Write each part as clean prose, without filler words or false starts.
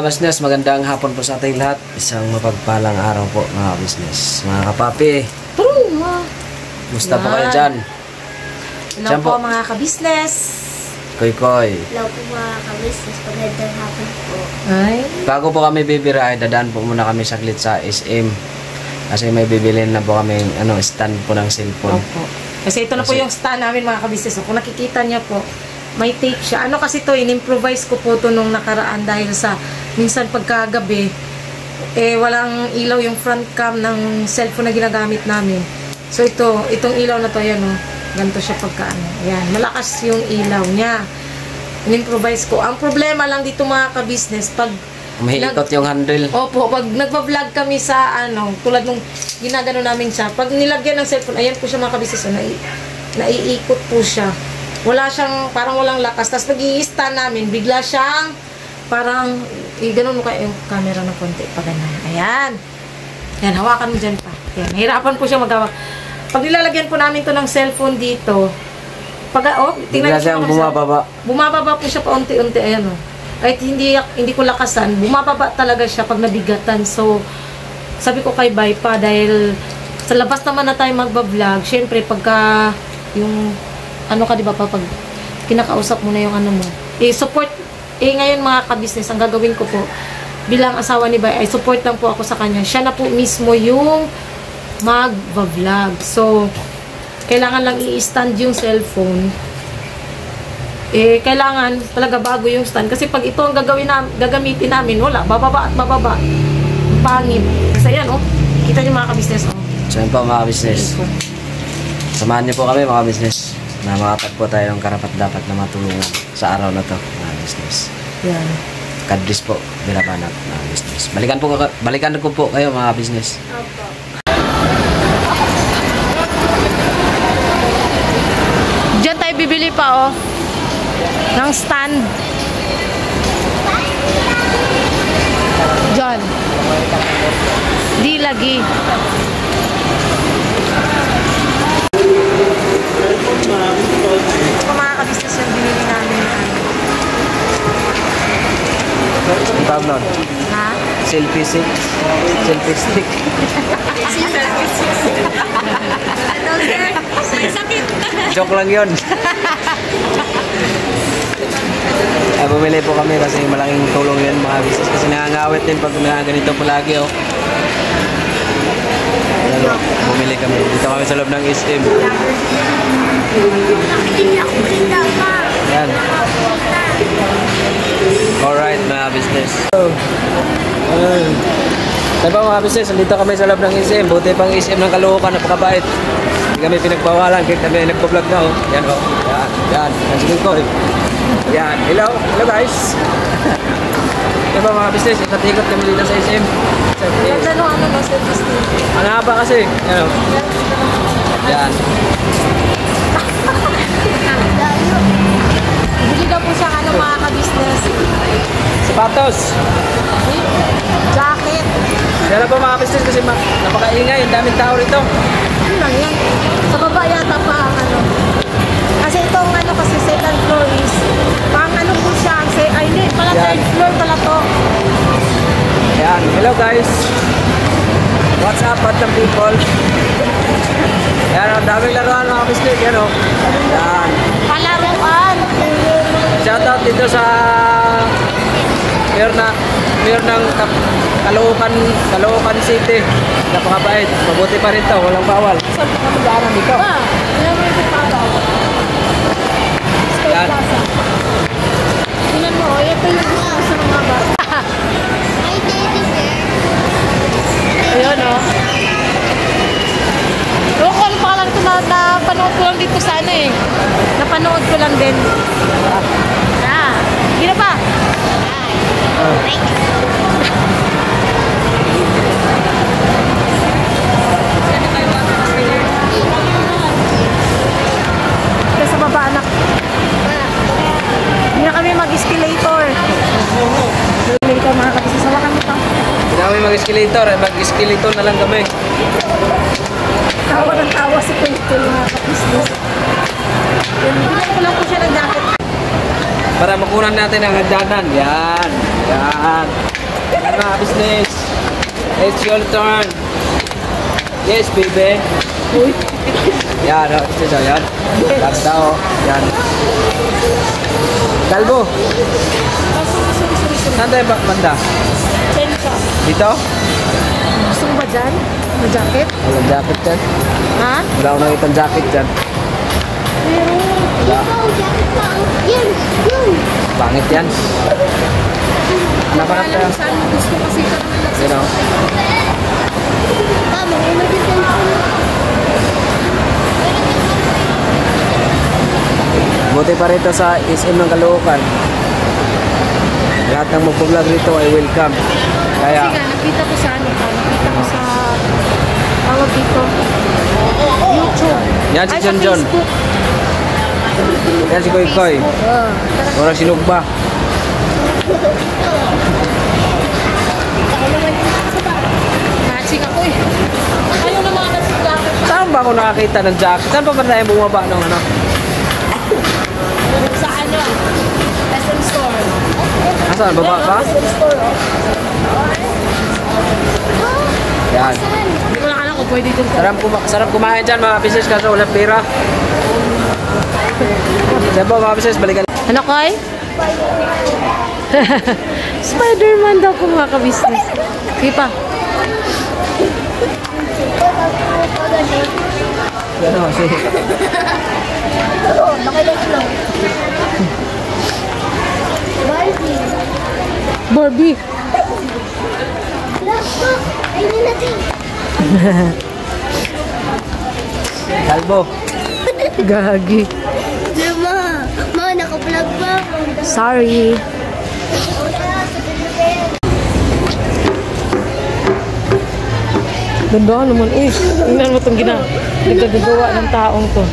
Business, magandang hapon po sa ating lahat. Isang mapagpalang araw po mga business. Mga kapapi, musta po kayo dyan? Hello po mga ka-business. Koy-koy. Hello po mga ka-business. Magandang hapon po. Ay. Bago po kami bibirahe, dadaan po muna kami saglit sa SM. Kasi may bibilin na po kami stand po ng cellphone. Opo. Kasi ito na po yung stand namin mga ka-business. Kung nakikita niya po, may tape siya. Ano kasi to, in-improvise ko po to nung nakaraan dahil sa minsan pagkagabi, walang ilaw yung front cam ng cellphone na ginagamit namin. So itong ilaw na to, yan o. Ganito siya pagkaano. Ayan, malakas yung ilaw niya. In-improvise ko. Ang problema lang dito mga ka-business, pag Umiikot yung handle. Opo, pag nagpa-vlog kami sa tulad nung ginagano namin siya, pag nilagyan ng cellphone, ayan po siya mga ka-business, naiikot po siya. Wala siyang, parang walang lakas. Tapos pag-i-stand namin, bigla siyang, parang, ganun mo kayo yung camera ng konti, pa ganun. Ayan. Ayan, hawakan mo dyan pa. Ayan, nahirapan po siya maghawak. Pag nilalagyan po namin to ng cellphone dito, tingnan bigla siyang bumababa. Bumababa po siya pa unti-unti, ayan o. Kahit hindi ko lakasan, bumababa talaga siya pag nabigatan. So, sabi ko kay Bay pa, dahil sa labas naman na tayo magbablog, syempre pagka yung ka diba pa, pag kinakausap mo na yung mo, support, ngayon mga ka-business, ang gagawin ko po, bilang asawa ni Bay, ay support lang po ako sa kanya. Siya na po mismo yung mag-vlog. So, kailangan lang i-stand yung cellphone. Kailangan talaga bago yung stand. Kasi pag ito ang gagamitin namin, wala, bababa at bababa. Pangit. Kasi yan, kita nyo mga ka-business, So, yun po mga business. Samahan niyo po kami mga business na makatagpo tayo ng karapat-dapat na matulungan sa araw na to mga business. Yan. God bless po, birabanat mga business. Balikan ko po kayo mga business. Opo. Diyan tayo bibili pa ng stand. Diyan. Di lagi. Ito mga ka-business yung binili namin. Ang tawag nun? Ha? Selfie stick. Selfie stick. Ano sir? Sakit. Joke lang yun. Bumili po kami kasi malaking tulong yun mga business. Kasi nangangawit din pag ganito po lagi bumili kami. Dito kami sa loob ng SM. Yan. Alright mga business. Sabi po mga business, dito kami sa loob ng SM. Buti pang SM ng Caloocan, napakabait. Hindi kami pinagbawalan, kahit kami nagpo-vlog na Yan Yan. Yan sige ko Yan. Hello guys. Sabi po mga business, ikot-ikot kami dito sa SM. Ganda no, service din. Ang haba kasi. Yan. Bili daw po siya mga ka-business. Sapatos. Jacket. Yan na po mga business kasi napakaingay. Ang daming tao rito. Ano lang yan? Sa baba yata pa kasi itong kasi second floor is po siya. Hindi, pala third floor pala to. Yan. Hello guys. What's up at the people? Yan, ang daming laruan mga business. Yan Yan. Palaruan. Shoutout dito sa mayor ng Caloocan City. Napakabait. Mabuti pa rin to. Walang bawal. Saan ka mag-aaral dito? Yan. Tingnan mo, ito yung gusto sa mga bata. Ayun Local pa lang ito napanood ko lang dito sa napanood ko lang din. Gina pa. Sa baba anak. Hindi na kami mag-escalator. Escalator mga kapisa. Sawakan mo pa. Hindi na kami mag-escalator. Mag-escalator na lang kami. Tawa ng tawa si Kuya mga kapisa. kukunan natin ang hagdanan. Yan. Yan. Yan mga business. It's your turn. Yes, baby. Yan, ito yan. Ganda o. Yan. Kalbo. Saan tayo banda? Dito? Gusto mo ba dyan? May jacket? Walang jacket dyan. Ha? Wala ko nakitang jacket dyan. Wala. Yan, yun. Pangit yan. Hanap tayo. Saan mo gusto kasi ka naman You know? Mama, may cellphone. Buti pa rito sa SM ng Caloocan. Lahat ng magpo-vlog rito ay welcome. Kaya, Kasi nga, nakita ko sa ano ka, nakita ko sa tawag dito. YouTube. yan si Ay, sa John John. Facebook. Yan si Koy Koy. Orang sinugba. Matching ako eh. Ayaw na mga nasa jacket. Saan ba ako nakakita ng jacket? Saan pa ba tayo bumaba ng ano? Sa ano? SM Store. Asan? Baba ka? SM Store, oh. Yan. Hindi ko lang alam kung pwede dito. Sarap kumain dyan mga business kaso walang pera. Saan ba mga business? Balikan. Ano, Koy? Spider-Man daw kung mga ka-business. Sige pa. Ano kasi? Oo, nakilig lang. Barbie. Barbie. Look, ayun natin. Kalbo. Gagi. Mama, naka-vlog pa ako. Sorry. Ganda naman. Uy, tingnan mo itong nagagawa ng taong to.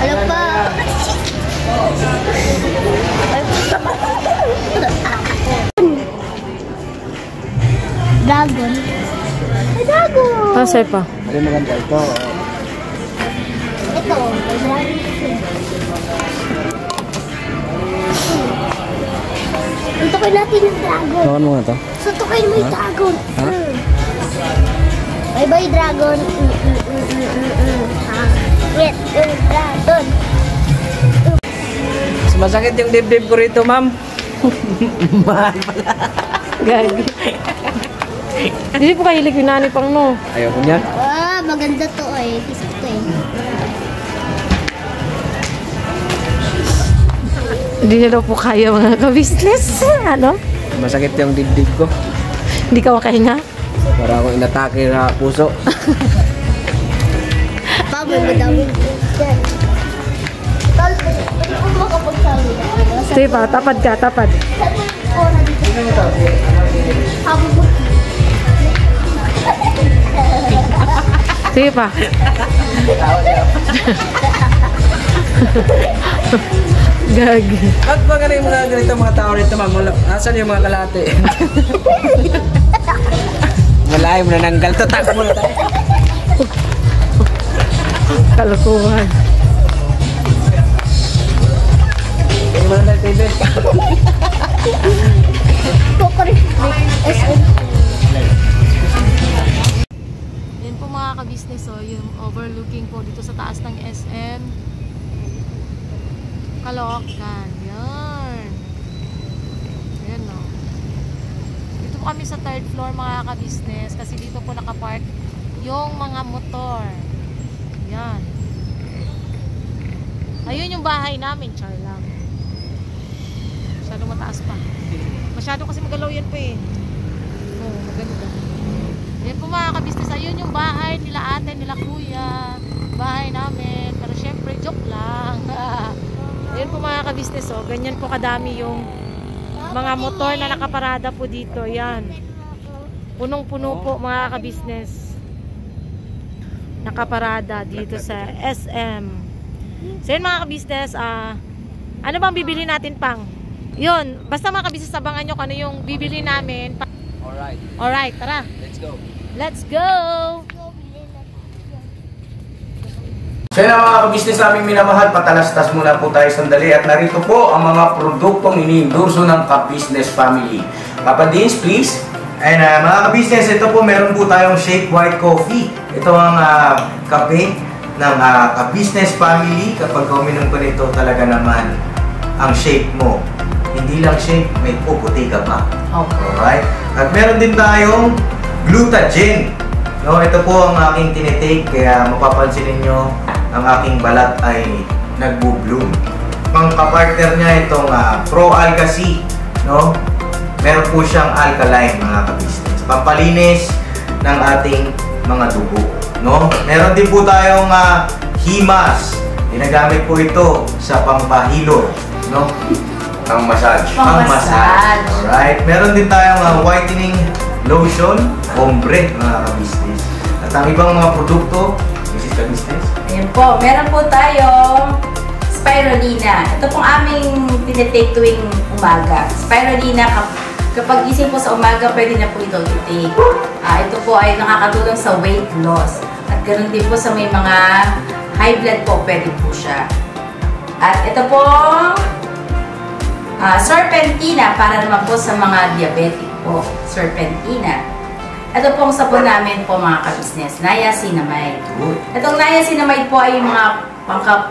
Alam pa. Dragon. Ay, dragon. Ah, sa'yo pa. Ano maganda ito? Ito, may dragon. Suntukin natin yung dragon. Nakan mo nga ito? Suntukin mo yung dragon. Ha? Bye-bye, dragon. Wait, dragon. Masakit yung dibdib ko rito, ma'am. Mahal pala. Gagi. Hindi po kahilig yung nani pang no. Ayaw ko niyan. Ah, maganda to eh. Kiss ko eh. Hindi na daw po kaya mga ka-business. Ano? Masakit yung dibdib ko. Hindi ka makahinga? Para akong inatake na puso. Pa, may madaming dyan. Tol, pwede ko makapagsabi na. Sige pa, tapad ka, tapad. Oh, nandito. Habog. Sige pa. Gagi. At ba ganun yung mga ganito mga tao rito, ma'am? Asan yung mga kalate? Malayo mo na nanggal. Tatak mo na tayo. Kalokohan. Hindi mo na tayo, baby. SM. Yan po mga ka-business, oh, yung overlooking po dito sa taas ng SM Caloocan. Yan. Yan, oh. Dito po kami sa third floor mga ka-business kasi dito po nakapark yung mga motor. Yan. Ayun yung bahay namin, char lang. Masyado mataas pa. Masyado kasi magalaw yan pa eh. Oo, maganda. Yan po mga ka-business, ayun yung bahay nila ate, nila kuya, bahay namin, pero syempre joke lang. Yan po mga ka-business, oh, ganyan po kadami yung mga motor na nakaparada po dito. Yan, punong-puno po mga ka-business, nakaparada dito sa SM. So yun mga ka-business, ano bang bibili natin pang? Yun, basta mga ka-business, abangan nyo kung ano yung bibili namin. Alright, tara. Let's go. Let's go! So yun ang mga kabisnes naming minamahal, patalastas muna po tayo sandali at narito po ang mga produktong iniendorso ng Ka-Business Family. Papa Dins, please. Ayun mga ka-business, ito po meron po tayong Shake White Coffee. Ito ang kape ng Ka-Business Family. Kapag uminom ko nito talaga naman ang shake mo. Hindi lang shake, may puputi ka pa. Okay. Alright? At meron din tayong Glutagen. No, ito po ang aking tinitake kaya mapapansin ninyo ang aking balat ay nagbo-bloom. Pang-partner niya itong Pro Alga C, no? Meron po siyang alkaline mga ka-business. Pampalinis ng ating mga dugo, no? Meron din po tayong Himas. Ginagamit po ito sa pampahilo, no? Ang massage. Pang-massage. Alright. Meron din tayong whitening lotion, ombre mga ka-business. At ang ibang mga produkto, Mrs. Ka-business. Ayan po, meron po tayong spirulina. Ito pong aming tinitake tuwing umaga. Spirulina, kapag gising po sa umaga, pwede na po ito i-take. Ito po ay nakakatulong sa weight loss. At ganoon din po sa may mga high blood po, pwede po siya. At ito pong serpentina, para naman po sa mga diabetic po. Serpentina. Ito pong sabon namin po mga ka-business, niacinamide. Itong niacinamide po ay yung mga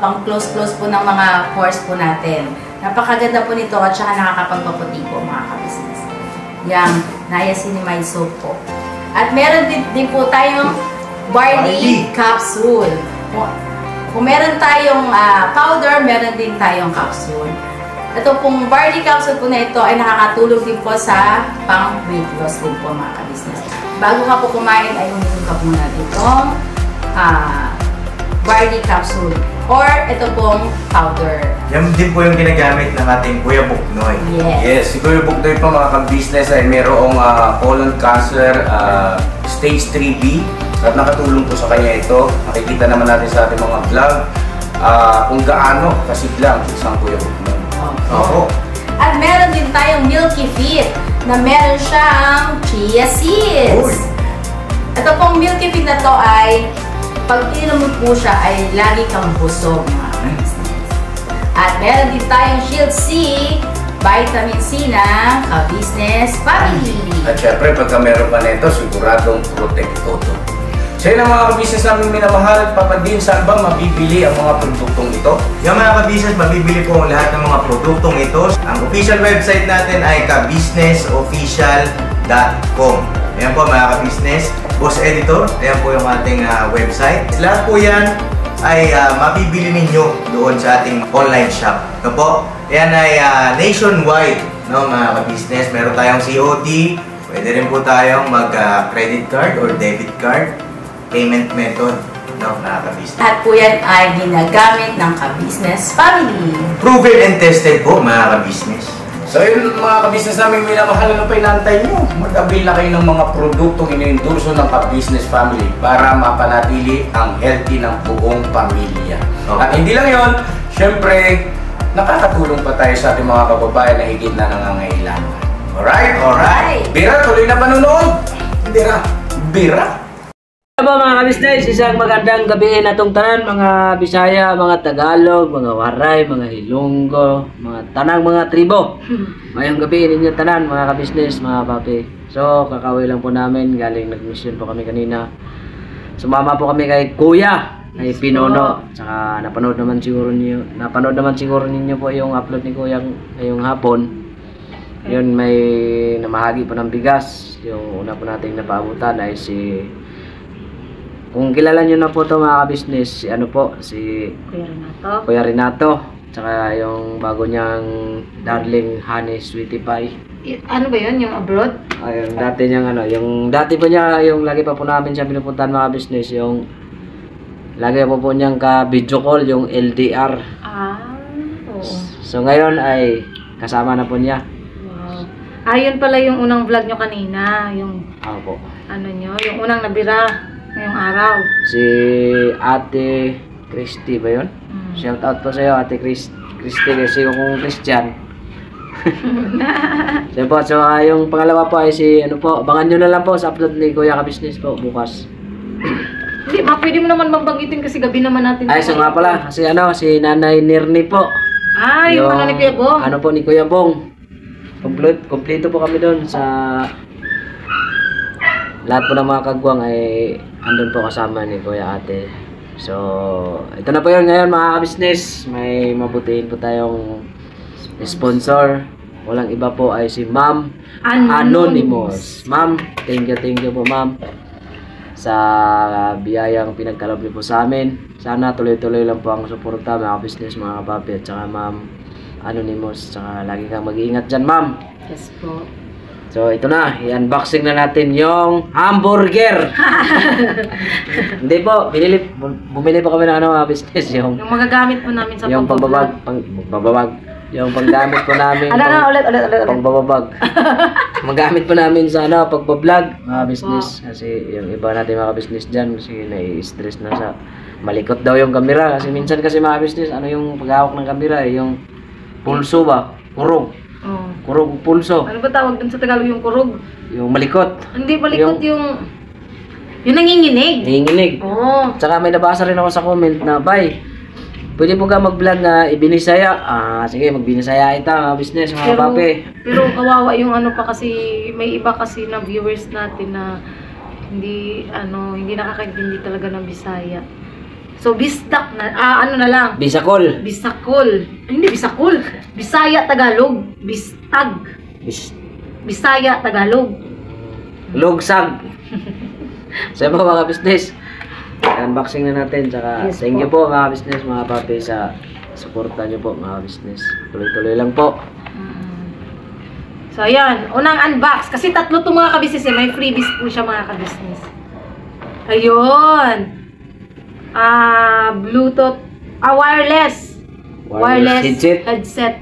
pang-close-close po ng mga pores po natin. Napakaganda po nito at saka nakakapagpaputi po mga ka-business. Yung niacinamide soap po. At meron din po tayong barley capsule. Kung meron tayong powder, meron din tayong capsule. Ito pong barley capsule po na ito ay nakakatulong din po sa pang-weight loss din po mga ka-business. Bago ka po kumain ay uminom ka muna ditong barley capsule or ito pong powder. Yan din po yung ginagamit ng ating Kuya Buknoy. Yes, si Kuya Buknoy po mga ka-business ay mayroong colon cancer stage 3B at nakatulong po sa kanya ito. Nakikita naman natin sa ating mga vlog kung gaano kasiglang isang Kuya Buknoy. Opo. At meron din tayong Milky Fit na meron siyang chia seeds. Ito pong Milky Fit na to ay pag ininom mo po siya ay lagi kang busog mga ka-business. At meron din tayong Shield C, vitamin C na Ka-Business Family. At syempre, pagka meron pa nito, siguradong protekto to. So yun ang mga ka-business namin minamahal. Papa Din, saan ba mabibili ang mga produktong ito? Yung mga ka-business, mabibili po ang lahat ng mga produktong ito. Ang official website natin ay kabusinessofficial.com. Ayan po mga ka-business. Boss Editor, ayan po yung ating website. Lahat po yan ay mabibili ninyo doon sa ating online shop. Ito po, ayan ay nationwide, no, mga ka-business. Meron tayong COD, pwede rin po tayong mag-credit card or debit card payment method, no, mga ka-business. At po yan ay ginagamit ng Ka-Business Family. Proven and tested po, mga ka-business. So yun mga ka-business namin minamahal, ano pa inantay nyo? Mag-avail na kayo ng mga produktong iniendorso ng Ka-Business Family para mapanatili ang healthy ng buong pamilya. Okay. At hindi lang yun, syempre, nakakatulong pa tayo sa ating mga kababayan na higit na nangangailangan. Alright? Alright. Bira, tuloy na panunood! Bira! Bira! Ano ba mga ka-business? Isang magandang gabi na itong tanan, mga Bisaya, mga Tagalog, mga Waray, mga Ilonggo, mga tanang mga tribo. Mayang gabi ninyo tanan, mga ka-business, mga papi. So, kakaway lang po namin, galing nag-mission po kami kanina. Sumama po kami kay Kuya, kay Pinono. Tsaka napanood naman siguro ninyo po yung upload ni Kuya ngayong hapon. Yun, may namahagi po ng bigas. Yung una po nating napaabutan ay si... Kung kilala nyo na po ito mga ka-business, si Kuya Renato. Tsaka yung bago niyang darling honey sweetie pie. Ano ba yun? Yung abroad? Yung dati niyang yung dati po niya, yung lagi pa po namin siya pinupuntahan mga business, yung lagi po po niyang ka-video call, yung LDR. Oo. So ngayon ay kasama na po niya. Wow. Yun pala yung unang vlog nyo kanina. Yung Ako po. yung unang nabira. Ngayong araw. Si Ate Christy ba yun? Shout out po sa iyo, Ate Christy, kasi kung Christian. So yung pangalawa po ay si abangan nyo na lang po sa upload ni Kuya Ka-Business po bukas. Hindi, pwede mo naman mabanggitin kasi gabi naman natin. Ay, so nga pala, kasi si Nanay Nirni po. Ay, yung ano ni Kuya Bong. Ano po ni Kuya Bong. Kompleto po kami doon sa lahat po ng mga kagwang ay andun po kasama ni Kuya Ate. So, ito na po yun ngayon mga ka-business. May mabutihin po tayong sponsor. Walang iba po ay si Ma'am Anonymous. Ma'am, thank you po ma'am sa biyayang pinagkaloob niyo po sa amin. Sana tuloy-tuloy lang po ang suporta mga business, mga kapapi, at saka Ma'am Anonymous. Tsaka lagi kang mag-iingat dyan, ma'am. Yes po. So ito na, i-unboxing na natin yung hamburger. Hindi po, bumili po kami ng mga business, yung magagamit po namin sa yung pagbabag. Yung panggamit po namin ulit. pangbababag. Magamit po namin sa pagbablog mga business. Kasi yung iba natin mga business dyan kasi nai-stress na sa malikot daw yung camera. Kasi minsan kasi mga business, yung paghawak ng camera yung pulso ba? Kurog. Oh. Kurog pulso. Ano ba tawag dun sa Tagalog yung kurog? Yung malikot. Hindi malikot yung nanginginig. Nanginginig. Oo. Tsaka may nabasa rin ako sa comment na, "Bay, pwede po ka mag-vlog na ibinisaya." Sige, magbinisaya ita, mga business, mga papi. Pero kawawa yung pa kasi, may iba kasi na viewers natin na hindi nakakaintindi talaga ng Bisaya. So, bistak na, na lang. Bisakol. Bisakol. Hindi, Bisakol. Bisaya, Tagalog. Bistag. Bisaya, Tagalog. Lugsag. Sa mga business. Unboxing na natin. Tsaka Yes, thank you po mga business, mga papi, sa suporta nyo po mga business. Tuloy-tuloy lang po. So, ayan. Unang unbox. Kasi tatlo itong mga kabisnes may freebies po siya mga kabisnes. Ayun. Bluetooth. Wireless headset.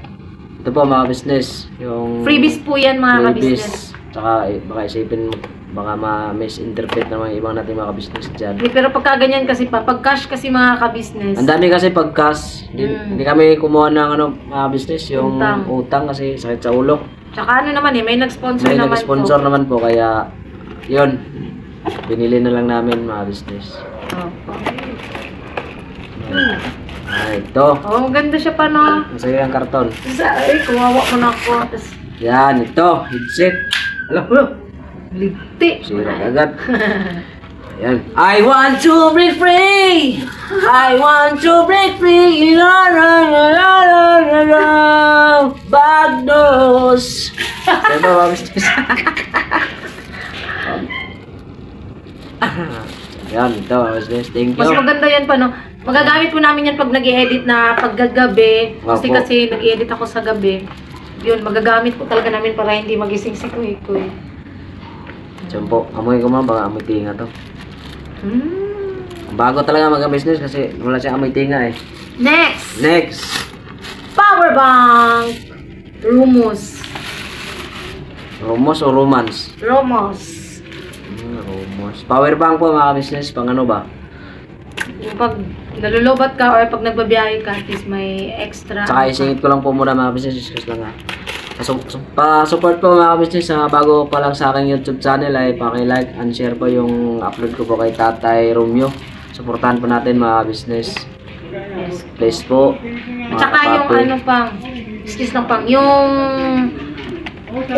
Ito po mga business. Yung Freebies po yan mga freebies. kabisnes. Tsaka baka isipin mo, baka ma-misinterpret ng mga ibang nating mga business dyan. Pero pagka ganyan kasi pag cash kasi mga kabisnes. Ang dami kasi pag cash. Hindi kami kumuha ng mga business, yung utang kasi sakit sa ulo. Tsaka naman may nag-sponsor May naman nag-sponsor naman po, kaya yun, binili na lang namin mga business. Ito. Maganda siya pa no. Masaya yung karton. Kumawa ko na ako. Yan, ito, headset. Alam. Ligti. Sira agad. Yan. I want to break free. I want to break free. La la la la la la. Bag nose. Sabi ba, business? Yan, ito, business. Thank you. Mas maganda yan pa no. Magagamit po namin yan pag nag-i-edit na paggagabi. Kasi nag-i-edit ako sa gabi. Yun, magagamit po talaga namin para hindi magising si Kuy. Diyan po, amoy ko man, baka amoy tinga to. Bago talaga mag-business kasi wala siya amoy tinga eh. Next! Power bank! Rumos. Rumos o romance? Rumos. Power bank po mga business, pang ano ba? Yung pag nalulubat ka or pag nagbabiyahe ka, at least may extra. Saka isingit ko lang po muna mga business, kasi lang pa-support po mga business, bago pa lang sa aking YouTube channel ay paki-like and share po yung upload ko po kay Tatay Romeo. Suportahan po natin mga business. Yes. Please po. At saka yung yung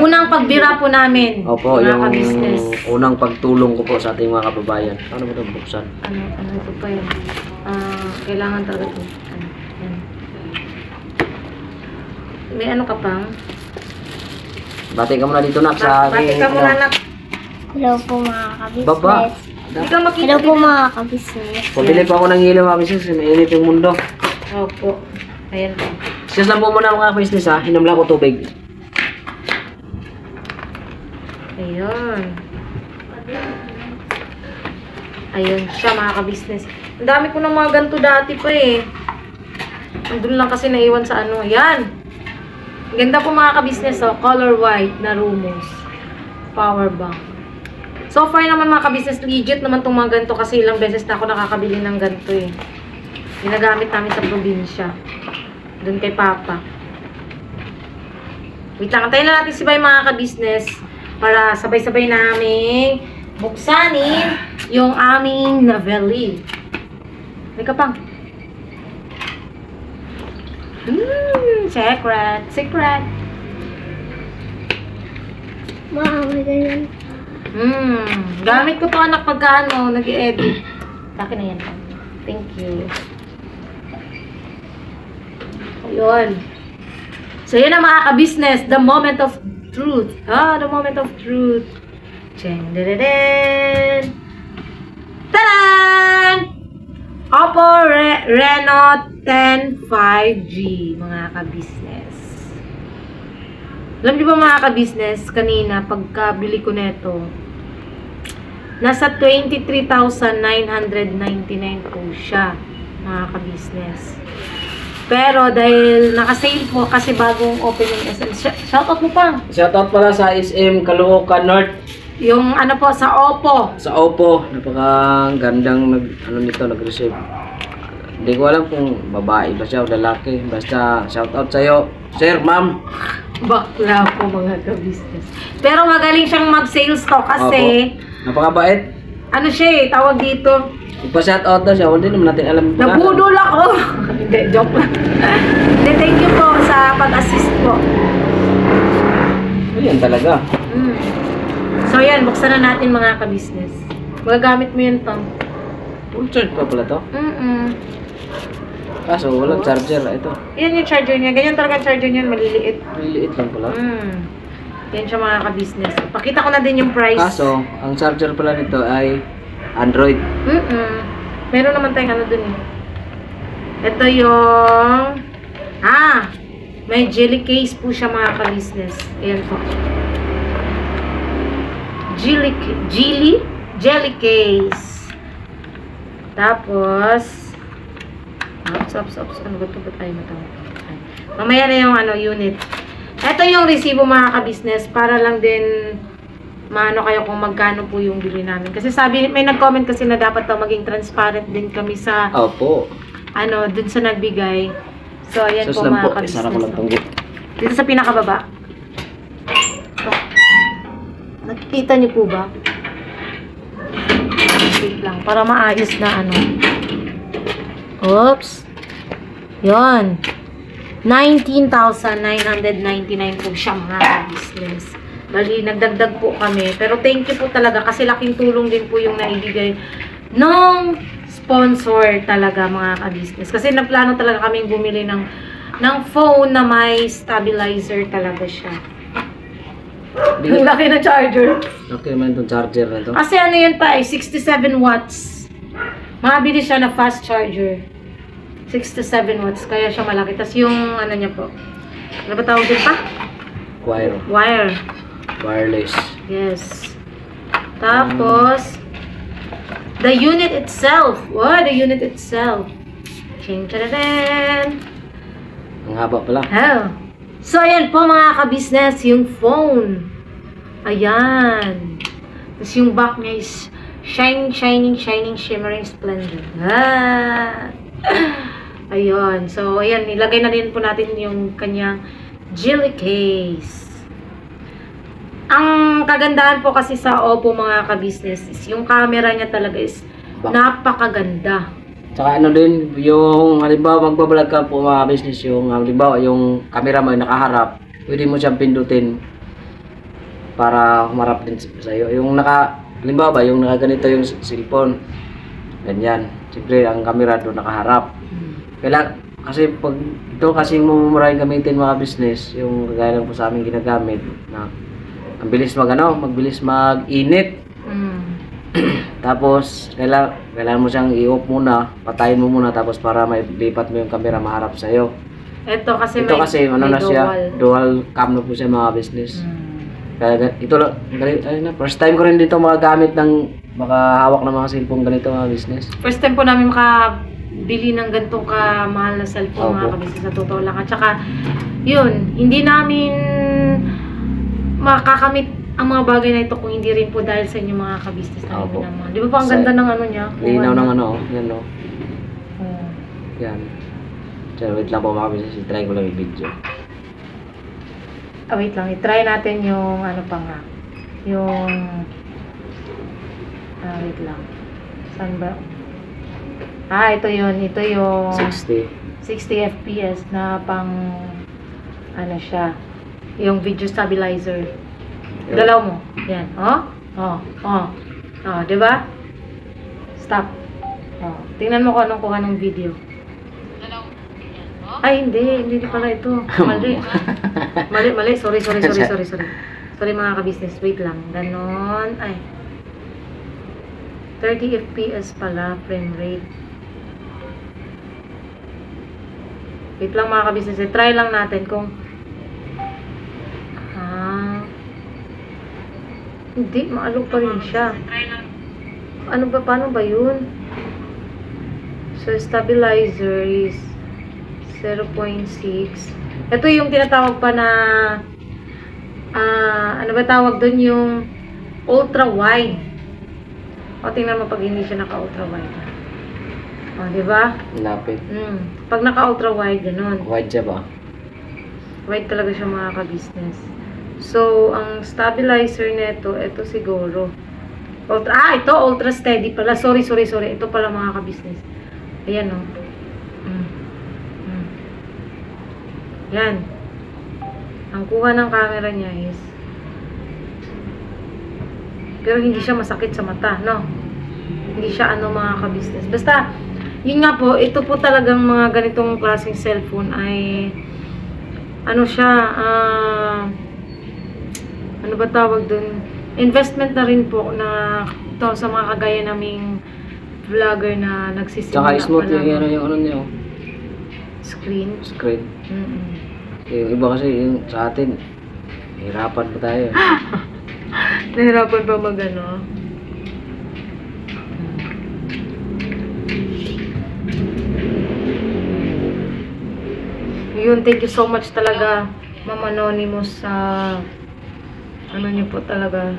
unang pagbira po namin. Opo, yung business. unang pagtulong ko po sa ating mga kababayan. Ano ba ito buksan? Ano ito pa yun? Kailangan talaga ito. Yan. May ano ka pang? Bati ka muna dito nak sa Bati ka muna nak. Hello po mga kabisnes. Baba. Hindi ka makita. Hello po mga kabisnes. Pabili po ako ng ilaw mga business, mainit yung mundo. Opo. Ayan po. Excuse lang po muna mga business ha, hinam lang ko tubig. Ayun. Ayun siya mga ka-business. Ang dami ko ng mga ganito dati pa eh. Andun lang kasi naiwan sa ano. Ayan. Ang ganda po mga ka-business oh. Color white na Rumos. Power bank. So far naman mga ka-business, legit naman itong mga ganito kasi ilang beses na ako nakakabili ng ganito eh. Ginagamit namin sa probinsya. Doon kay Papa. Wait lang. Antayin na natin si Bay mga ka-business. Para sabay-sabay namin buksanin yung aming Navelli. Teka pang. Secret. Secret. Wow, may ganyan. Gamit ko to anak pagka nag-i-edit. Akin na yan. Thank you. Ayun. So, yun ang mga ka-business. The moment of truth. The moment of truth. Cheng, dadadin. Tadaan! Oppo Reno 10 5G, mga ka-business. Alam niyo ba mga ka-business, kanina, pagkabili ko neto, nasa 23,999 po siya, mga ka-business. Pero dahil naka-sale po kasi bagong open yung SM. Shoutout mo pa. Shoutout pala sa SM Caloocan North. Yung ano po, sa Oppo. Sa Oppo, napakagandang nag-receive. Hindi ko alam kung babae ba siya o lalaki. Basta shoutout sa'yo, sir, ma'am. Bakla po mga ka-business. Pero magaling siyang mag-sales to kasi Opo. Napakabait. ano siya tawag dito. Ipa-shoutout daw siya, hindi naman natin alam. Nabudol ako. Hindi, joke lang. Hindi, thank you po sa pag-assist po. Ayan talaga. So yan, buksan na natin mga ka-business. Magagamit mo yun pang. Full charge pa pala to. Kaso walang charger. Ito. Yan yung charger niya. Ganyan talaga ang charger niya. Maliliit. Maliliit lang pala. Yan siya mga ka-business. Pakita ko na din yung price. Kaso, ang charger pala nito ay Android. Meron naman tayong ano dun eh. Ito yung... may jelly case po siya mga ka-business. Ayan po. Jelly case. Tapos... Ops. Ano ba ito? Ba't tayo matawag? Mamaya na yung unit. Ito yung resibo mga ka-business para lang din maano kayo kung magkano po yung bili namin. Kasi sabi, may nag-comment kasi na dapat daw maging transparent din kami sa Opo. dun sa nagbigay. So, ayan po lang mga po. Isara ko lang ka-business. tunggu. Dito sa pinakababa. Nakikita niyo po ba? Wait lang, para maayos na Oops. Yon. 19,999 po siya mga business. Bali, nagdagdag po kami. Pero thank you po talaga kasi laking tulong din po yung naibigay ng sponsor talaga mga ka-business. Kasi nagplano talaga kaming bumili ng phone na may stabilizer talaga siya. Ang laki na charger. Okay man itong charger na ito. Kasi ano yun pa 67 watts. Mabili siya na fast charger. 67 watts. Kaya siya malaki. Tapos yung ano niya po. Ano ba tawag din pa? Wire. Wireless. Yes. Tapos, the unit itself. Wow, the unit itself. Ching-charadan. Ang haba pala. So, ayan po mga ka-business, yung phone. Ayan. Tapos yung back niya is shining, shimmering, splendid. Ayun. So, ayan. Nilagay na din po natin yung kanyang jelly case. Ang kagandahan po kasi sa Oppo mga ka-business is yung camera niya talaga is napakaganda. Tsaka ano din, yung halimbawa magbablog ka po mga business, yung halimbawa yung camera mo ay nakaharap, pwede mo siyang pindutin para humarap din sa iyo. Yung halimbawa yung nakaganito yung cellphone, ganyan. Siyempre ang camera doon nakaharap. Kasi pag ito kasi mumurahin gamitin mga business, yung kagaya lang po sa amin ginagamit na ang bilis magbilis mag-init. Tapos kailangan mo siyang i-off muna, patayin mo muna tapos para mailipat mo yung camera maharap sa iyo. Ito kasi ano na siya, dual cam na po siya mga business. Kaya ito lang, first time ko rin dito magagamit ng makahawak ng mga cellphone ganito mga business. First time po namin makabili ng ganitong kamahal na cellphone mga ka-business, sa totoo lang. At saka, yun, hindi namin makakamit ang mga bagay na ito kung hindi rin po dahil sa inyo mga ka-business na naman. Di ba po ang ganda ng ano niya? Linaw ng yan o. Yan. So, wait lang po mga business, i-try ko lang yung video. Wait lang, i-try natin yung ano pa nga. Yung... wait lang. Saan ba? Ah, ito yun. Ito yung 60. 60 FPS na pang ano siya. Yung video stabilizer. Galaw mo. Yan. Oh. Oh. Oh. Oh, 'di ba? Stop. Oh. Tingnan mo kung anong kuha ng video. Ay, hindi pala ito. Mali. Mali. Sorry. Sorry mga ka-business. Wait lang. Ganon. Ay. 30 FPS pala frame rate. Wait lang mga ka-business. Try lang natin kung hindi, maalog pa rin siya. Ano ba, paano ba yun? So, stabilizer is 0.6. Ito yung tinatawag pa na ano ba tawag doon, yung ultra wide. O, tingnan mo pag hindi siya naka ultra wide. O, diba? Lapit. Pag naka ultra wide, ganun. Wide siya ba? Wide talaga siya mga ka-business. So, ang stabilizer nito, ito siguro. Ito, ultra steady pala. Sorry. Ito pala mga ka-business. Ayan, o. Yan. Ang kuha ng camera niya is pero hindi siya masakit sa mata, no? Hindi siya mga ka-business. Basta, yun nga po, ito po talagang mga ganitong klaseng cellphone ay ano siya, ano ba tawag dun? Investment na rin po na to sa mga kagaya naming vlogger na nagsisimula. Tsaka smooth yung ano niyo. Screen. Yung iba kasi yung sa atin, hirapan pa tayo. Nahirapan pa mag-ano. Yun, thank you so much talaga, Ma'am Anonymous, sa ano niyo po talaga.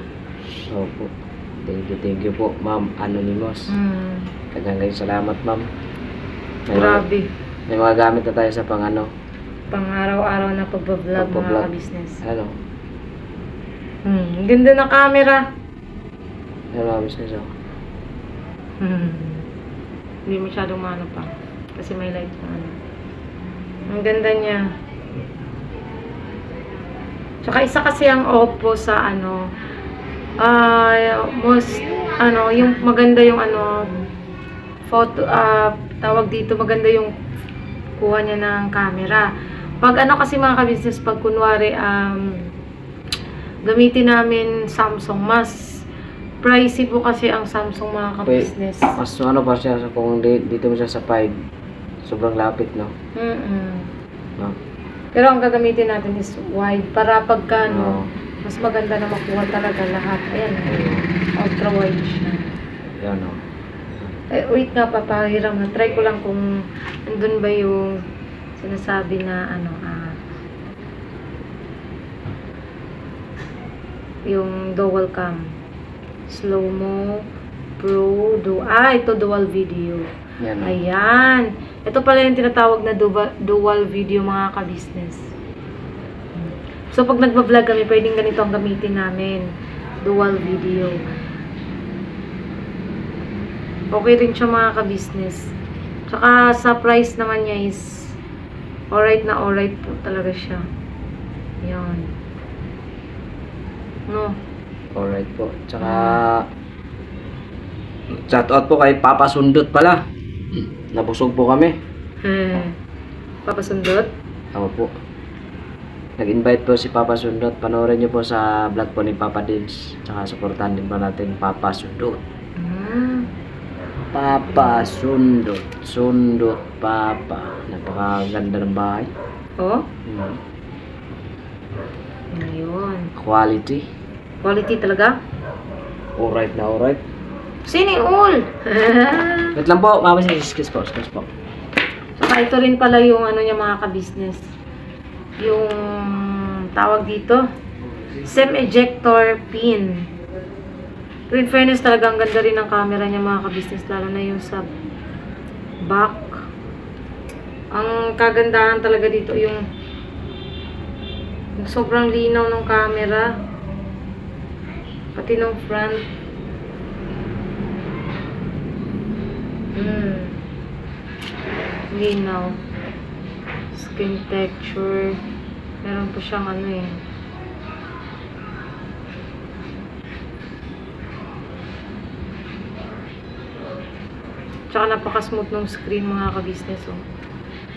Opo. Thank you po, Ma'am Anonymous. Kagang salamat, Ma'am. Grabe. May mga gamit na tayo sa Pang araw-araw na pagbablog mga ka-business. Ano? Ang ganda ng camera. Ano mga business ako? Hindi masyadong maano pa. Kasi may light na ano. Ang ganda niya. Tsaka isa kasi ang Oppo sa yung maganda yung photo, tawag dito, maganda yung kuha niya ng camera. Pag kasi mga ka-business, pag kunwari, gamitin namin Samsung, mas pricey po kasi ang Samsung mga ka-business. Mas pa siya kung dito mo siya sa 5. Sobrang lapit, no? No? Pero ang gagamitin natin is wide para pagka mas maganda na makuha talaga lahat. Ayan, ultra wide siya. Yan, no? Wait nga, papahiram na. Try ko lang kung andun ba yung sinasabi na yung dual cam. Slow mo, pro, ito dual video. Yan, no? Ayan. Ito pala yung tinatawag na dual video mga ka-business. So, pag nagbablog kami, pwedeng ganito ang gamitin namin. Dual video. Okay rin siya mga ka-business. Tsaka sa price naman niya is alright na alright po talaga siya. Yan. No? Alright po. Tsaka shout out po kay Papa Sundot pala. Nabusog po kami. Papa Sundot? Ako po. Nag-invite po si Papa Sundot. Panoorin niyo po sa vlog po ni Papa Dins. Tsaka supportan din po natin Papa Sundot. Papa Sundot. Sundot Papa. Napakaganda ng bahay. Oh? Ayun. Quality. Quality talaga? Alright na alright. Sini all! Wait lang po. Excuse po. Saka ito rin pala yung niya mga ka-business. Yung tawag dito, SIM ejector pin. Pero in fairness talaga, ang ganda rin ng camera niya mga ka-business, lalo na yung sa back. Ang kagandahan talaga dito yung sobrang linaw ng camera, pati ng front. Linaw. Skin texture. Meron po siyang ano eh. Tsaka napaka-smooth ng screen mga ka-business. Oh.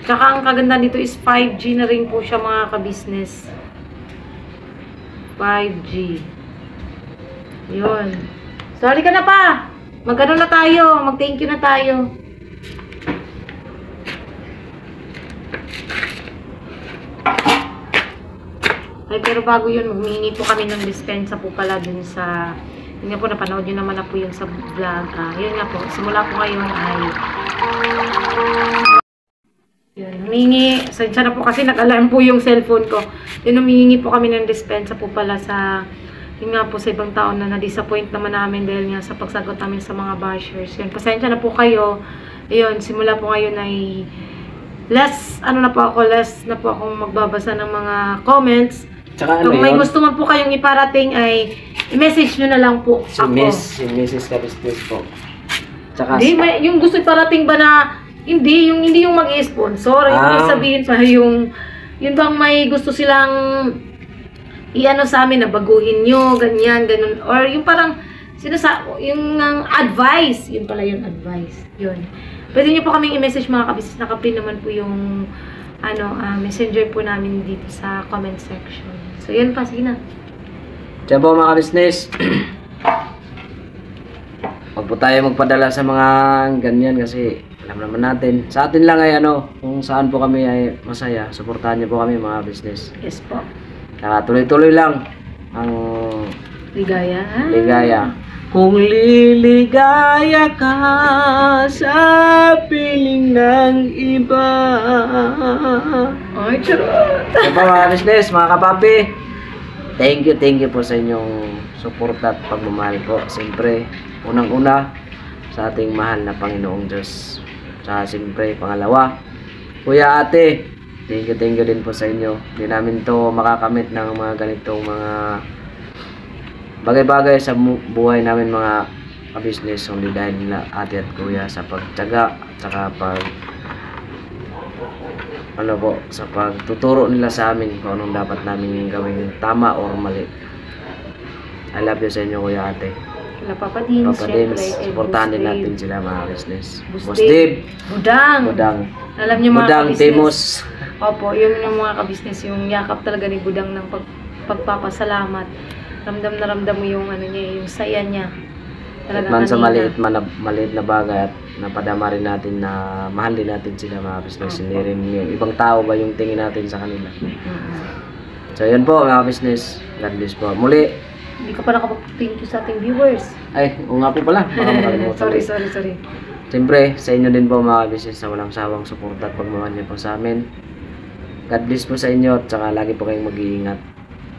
Tsaka ang kaganda dito is 5G na rin po siya mga ka-business. 5G. Yun. So, halika na pa! Mag-ano na tayo? Mag-thank you na tayo. Ay, pero bago yun, humingi po kami ng dispensa po pala dun sa... Yun nga po, napanood nyo naman na po yung sa vlog. Yun nga po, simula po ngayon ay... Yun, humingi. Sadya na po kasi nag-alarm po yung cellphone ko. Yun, humingi po kami ng dispensa po pala sa... Yun nga po, sa ibang taon na na-disappoint naman namin dahil nga sa pagsagot namin sa mga bashers. Yun, pasensya na po kayo. Yun, simula po ngayon ay... less na po akong magbabasa ng mga comments. Tsaka ano Kung may yun? gusto man po kayong iparating ay i-message nyo na lang po Si ako. Mrs. Kabisnes po. Tsaka Hindi, yung gusto iparating ba na hindi yung mag-i-sponsor. Yung sabihin pa yung bang may gusto silang i-ano sa amin na baguhin nyo, ganyan, ganun. Or yung parang yung advice. Yun pala yung advice. Yun. Pwede nyo po kaming i-message mga kabisnes. Nakapin naman po yung messenger po namin dito sa comment section. So, yun pa. Sige na. Diyan po mga business. Huwag po tayo magpadala sa mga ganyan kasi alam naman natin. Sa atin lang ay kung saan po kami ay masaya. Suportahan niyo po kami mga business. Yes po. Kaya tuloy-tuloy lang ang Ligaya. Kung liligaya ka sa piling ng iba. Ay, charot. Diyan po mga business, mga kapapi. Thank you po sa inyong suporta at pagmamahal po. Siyempre, unang-una sa ating mahal na Panginoong Diyos. Sa siyempre, pangalawa, Kuya Ate, thank you din po sa inyo. Hindi namin to makakamit ng mga ganitong mga bagay-bagay sa buhay namin mga ka-business. Only dahil nila Ate at Kuya sa pagtiyaga at saka sa pagtuturo nila sa amin kung anong dapat namin gawing tama or mali. I love you sa inyo Kuya Ate. Kila Papa Dins, Papa Dins, syempre. supportahan din natin sila mga business. Boss Dave. Budang. Alam niyo mga Budang, ka-business. Timos. Opo, yun yung mga ka-business, yung yakap talaga ni Budang ng pagpapasalamat. Ramdam na ramdam mo yung niya, yung saya niya. At man sa maliit na bagay at napadama rin natin na mahal din natin sila mga business. Hindi rin yung ibang tao ba yung tingin natin sa kanila. So yun po mga business. God bless po. Muli. Hindi ka pa nakapag-thank you sa ating viewers. Ay, o nga po pala. sorry. Siyempre, sa inyo din po mga business na walang sawang suporta at pagmamahal niyo po sa amin. God bless po sa inyo at saka lagi po kayong mag-iingat.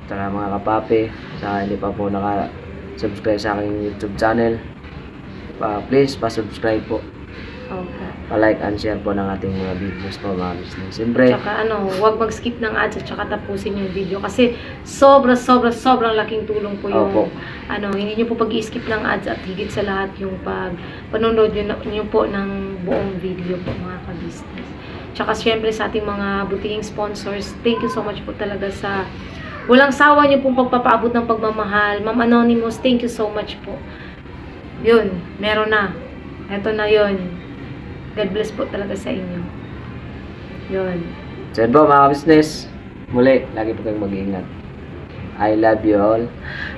Saka mga kapapi, saka hindi pa po naka-subscribe sa aking YouTube channel. Please, pa-subscribe po. Okay. Pa-like and share po ng ating mga videos po mga business. Siyempre, Tsaka huwag mag-skip ng ads at tsaka tapusin yung video kasi sobrang laking tulong po yung Opo. hindi nyo po pag-i-skip ng ads at higit sa lahat yung panonood nyo po ng buong video po mga ka-business. Tsaka syempre sa ating mga butihing sponsors, thank you so much po talaga sa walang sawa nyo pong pagpapaabot ng pagmamahal. Ma'am Anonymous, thank you so much po. Yun, meron na. Eto na yun. God bless po talaga sa inyo. Yun. so yun po mga business. Muli, lagi po kayong mag-iingat. I love you all.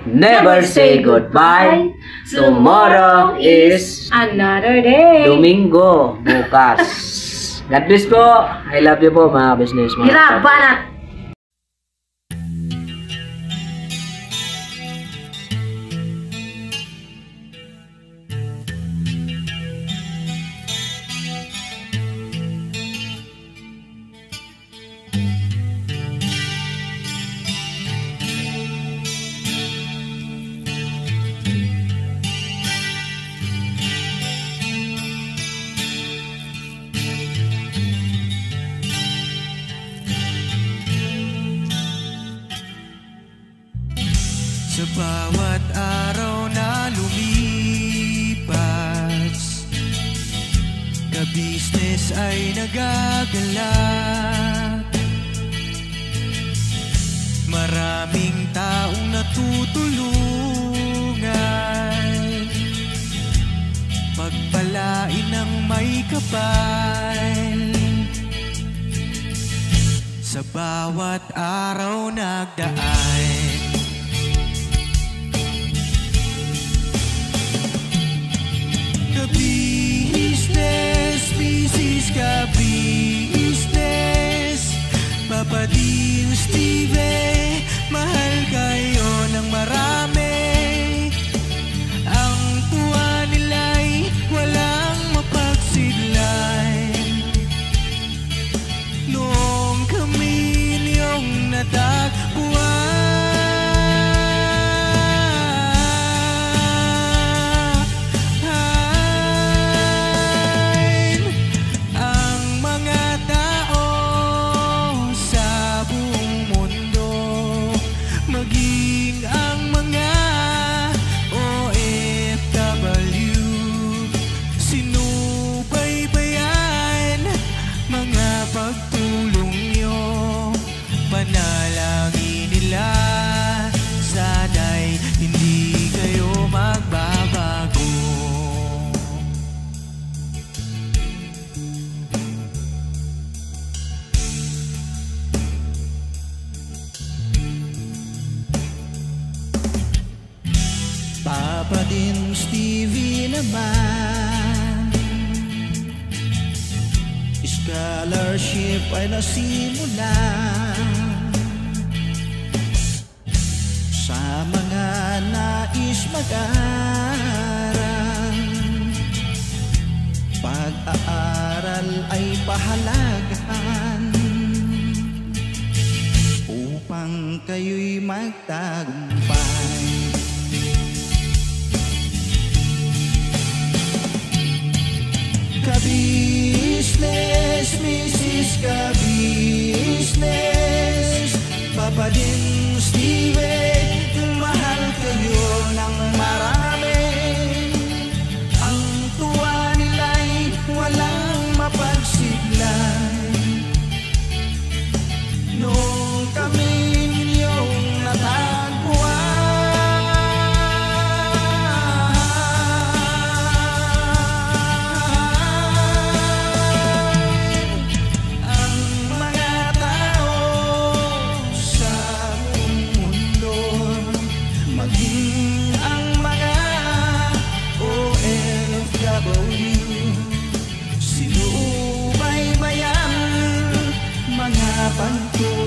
Never say goodbye. Tomorrow is another day. Domingo. Bukas. God bless po. I love you po mga business. Hirap, banat. Sa bawat araw na lumipas, Diyos ay nagagalak. Maraming taong natutulungan, pagpalain ng may kapal. Sa bawat araw nagdaan, ka-business, business ka-business, Papa Dio, Steve, mahal kayo ng marami. Ang tuwa nila'y walang mapagsidlan. Noong kami niyong natagpuan, ang mga tao sa buong mundo, maging ang mga OFW, sinubaybayan mga pagtulong nyo, panalangin nila, sana'y hindi kayo magbabago. Papa din Stevie naman, scholarship ay nasimulan sa mga nais mag-aral. Pag-aaral ay pahalagahan upang kayo'y magtagumpay. Ka-business, Mrs. Ka-business, Papa din Steve, mahal kayo ng marami. Ang tuwa nila'y walang mapagsidlan. Noong kami ninyong natagpuan, sinubaybayan mga pagtulong